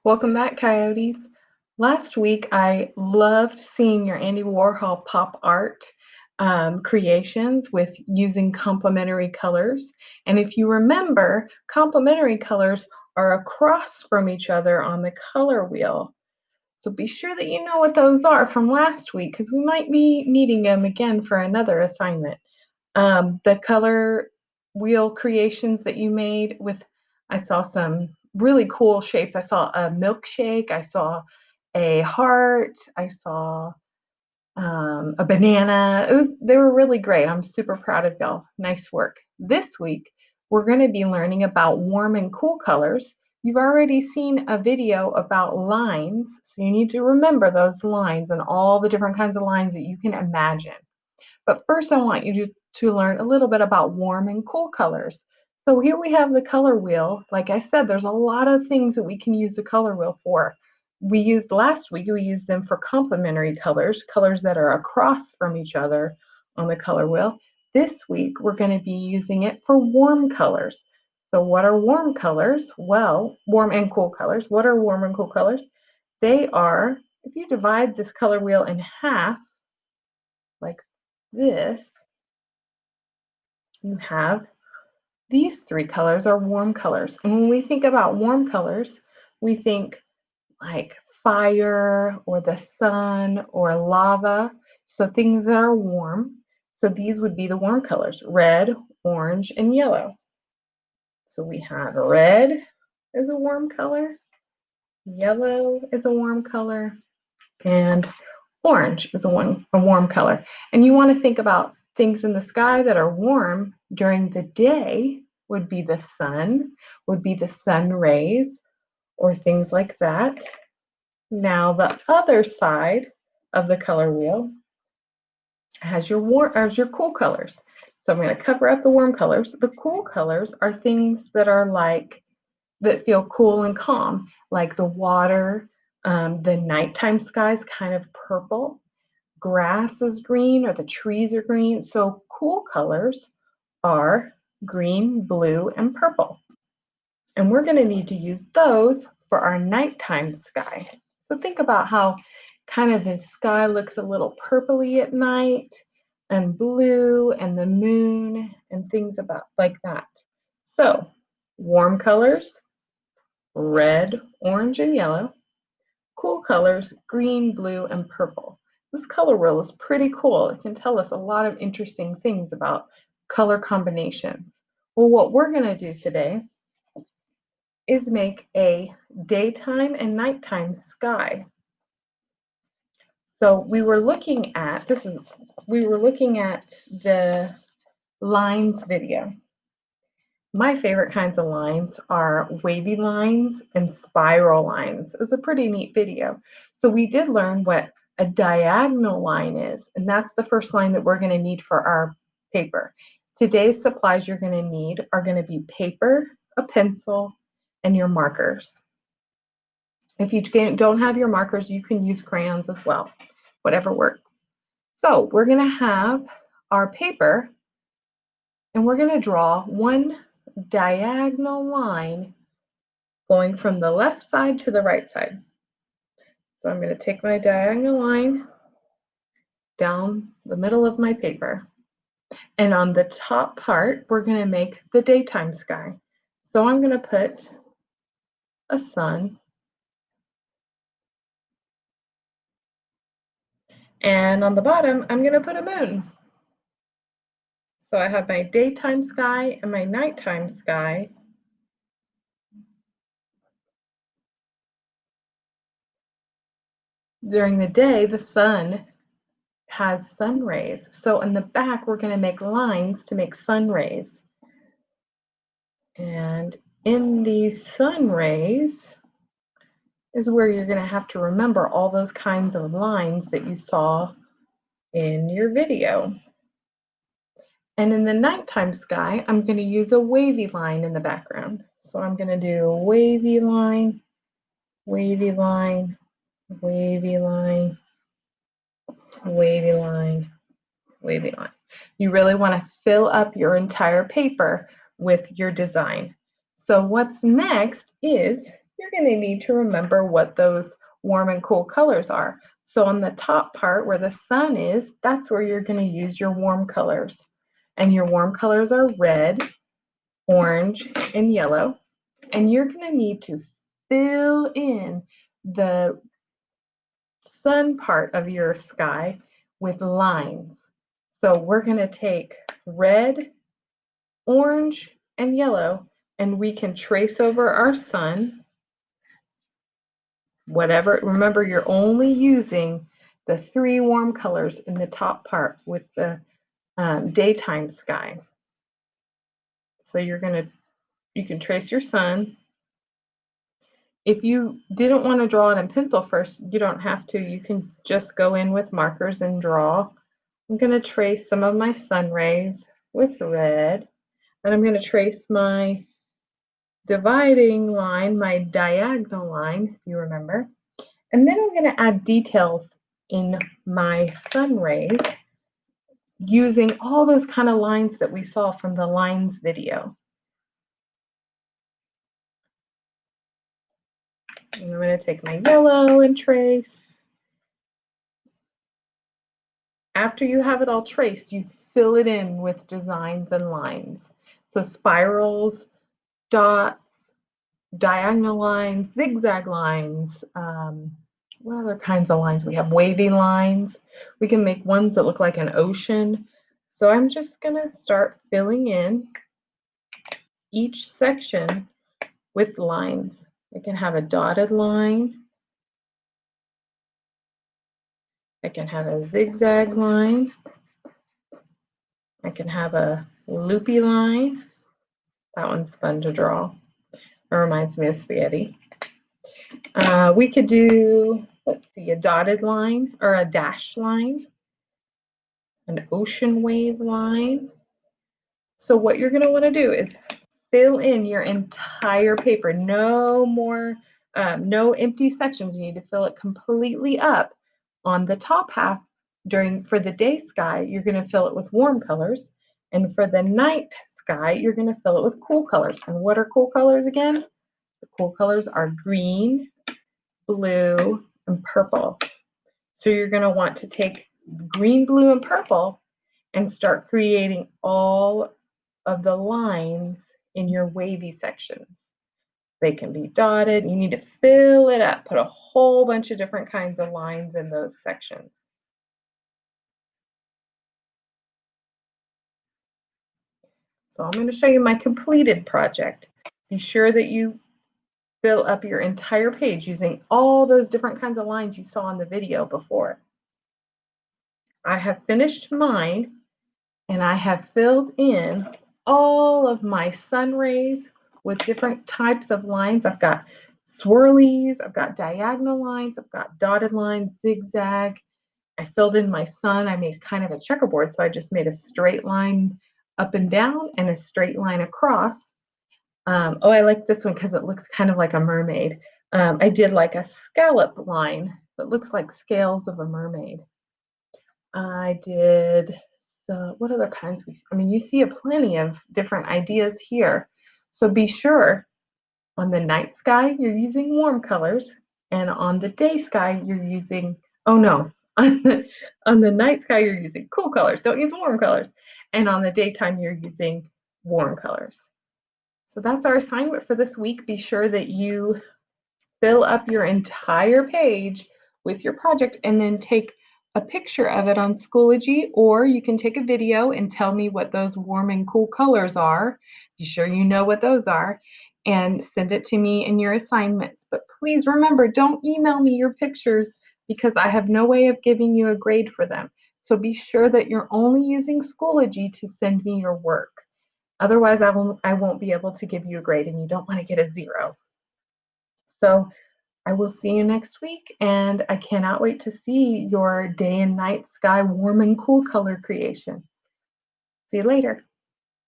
Welcome back, Coyotes. Last week, I loved seeing your Andy Warhol pop art creations with using complementary colors. And if you remember, complementary colors are across from each other on the color wheel. So be sure that you know what those are from last week because we might be needing them again for another assignment. The color wheel creations that you made with, I saw some really cool shapes. I saw a milkshake, I saw a heart, I saw a banana. They were really great. I'm super proud of y'all. Nice work. This week, we're going to be learning about warm and cool colors. You've already seen a video about lines, so you need to remember those lines and all the different kinds of lines that you can imagine. But first, I want you to learn a little bit about warm and cool colors. So here we have the color wheel. Like I said, there's a lot of things that we can use the color wheel for. Last week, we used them for complementary colors, colors that are across from each other on the color wheel. This week, we're going to be using it for warm colors. So what are warm colors? Well, warm and cool colors. What are warm and cool colors? They are, if you divide this color wheel in half, like this, you have these three colors are warm colors. And when we think about warm colors, we think like fire or the sun or lava. So things that are warm. So these would be the warm colors, red, orange, and yellow. So we have red is a warm color, yellow is a warm color, and orange is a warm color. And you want to think about things in the sky that are warm during the day would be the sun, would be the sun rays, or things like that. Now the other side of the color wheel has your cool colors. So I'm going to cover up the warm colors. The cool colors are things that are like that feel cool and calm, like the water, the nighttime sky is kind of purple, grass is green or the trees are green. So cool colors are green, blue, and purple. And we're going to need to use those for our nighttime sky. So think about how kind of the sky looks a little purpley at night and blue and the moon and things about like that. So warm colors, red, orange, and yellow. Cool colors, green, blue, and purple. This color wheel is pretty cool. It can tell us a lot of interesting things about color combinations. Well, what we're going to do today is make a daytime and nighttime sky. So we were looking at the lines video. My favorite kinds of lines are wavy lines and spiral lines. It was a pretty neat video. So we did learn what a diagonal line is, and that's the first line that we're going to need for our paper. Today's supplies you're going to need are going to be paper, a pencil, and your markers. If you don't have your markers, you can use crayons as well, whatever works. So we're going to have our paper, and we're going to draw one diagonal line going from the left side to the right side. So I'm going to take my diagonal line down the middle of my paper. And on the top part, we're going to make the daytime sky. So I'm going to put a sun. And on the bottom, I'm going to put a moon. So I have my daytime sky and my nighttime sky. During the day, the sun has sun rays. So in the back, we're going to make lines to make sun rays. And in these sun rays is where you're going to have to remember all those kinds of lines that you saw in your video. And in the nighttime sky, I'm going to use a wavy line in the background. So I'm going to do a wavy line, wavy line, wavy line, wavy line, wavy line. You really want to fill up your entire paper with your design. So what's next is you're going to need to remember what those warm and cool colors are. So on the top part where the sun is, that's where you're going to use your warm colors. And your warm colors are red, orange, and yellow. And you're going to need to fill in the sun part of your sky with lines. So we're going to take red, orange, and yellow, and we can trace over our sun. Whatever, remember you're only using the three warm colors in the top part with the daytime sky. So you can trace your sun. If you didn't want to draw it in pencil first, you don't have to. You can just go in with markers and draw. I'm going to trace some of my sun rays with red, and I'm going to trace my dividing line, my diagonal line, if you remember. And then I'm going to add details in my sun rays using all those kind of lines that we saw from the lines video. And I'm going to take my yellow and trace. After you have it all traced, you fill it in with designs and lines. So spirals, dots, diagonal lines, zigzag lines, what other kinds of lines? We have wavy lines. We can make ones that look like an ocean. So I'm just going to start filling in each section with lines. I can have a dotted line. I can have a zigzag line. I can have a loopy line. That one's fun to draw. It reminds me of spaghetti. We could do, let's see, a dotted line or a dashed line, an ocean wave line. So what you're going to want to do is fill in your entire paper. No more, no empty sections. You need to fill it completely up. On the top half, for the day sky, you're going to fill it with warm colors. And for the night sky, you're going to fill it with cool colors. And what are cool colors again? The cool colors are green, blue, and purple. So you're going to want to take green, blue, and purple and start creating all of the lines in your wavy sections. They can be dotted. You need to fill it up, put a whole bunch of different kinds of lines in those sections. So I'm going to show you my completed project. Be sure that you fill up your entire page using all those different kinds of lines you saw in the video before. I have finished mine, and I have filled in all of my sun rays with different types of lines. I've got swirlies, I've got diagonal lines, I've got dotted lines, zigzag. I filled in my sun. I made kind of a checkerboard, so I just made a straight line up and down and a straight line across. Oh, I like this one because it looks kind of like a mermaid. I did like a scallop line that looks like scales of a mermaid. I did, so what other kinds I mean, you see plenty of different ideas here. So be sure on the night sky, you're using warm colors, and on the day sky, you're using, oh no, on the night sky, you're using cool colors. Don't use warm colors. And on the daytime, you're using warm colors. So that's our assignment for this week. Be sure that you fill up your entire page with your project and then take a picture of it on Schoology, or you can take a video and tell me what those warm and cool colors are. Be sure you know what those are and send it to me in your assignments. But please remember, don't email me your pictures because I have no way of giving you a grade for them. So be sure that you're only using Schoology to send me your work. Otherwise, I won't be able to give you a grade, and you don't want to get a 0. So I will see you next week, and I cannot wait to see your day and night sky warm and cool color creation. See you later.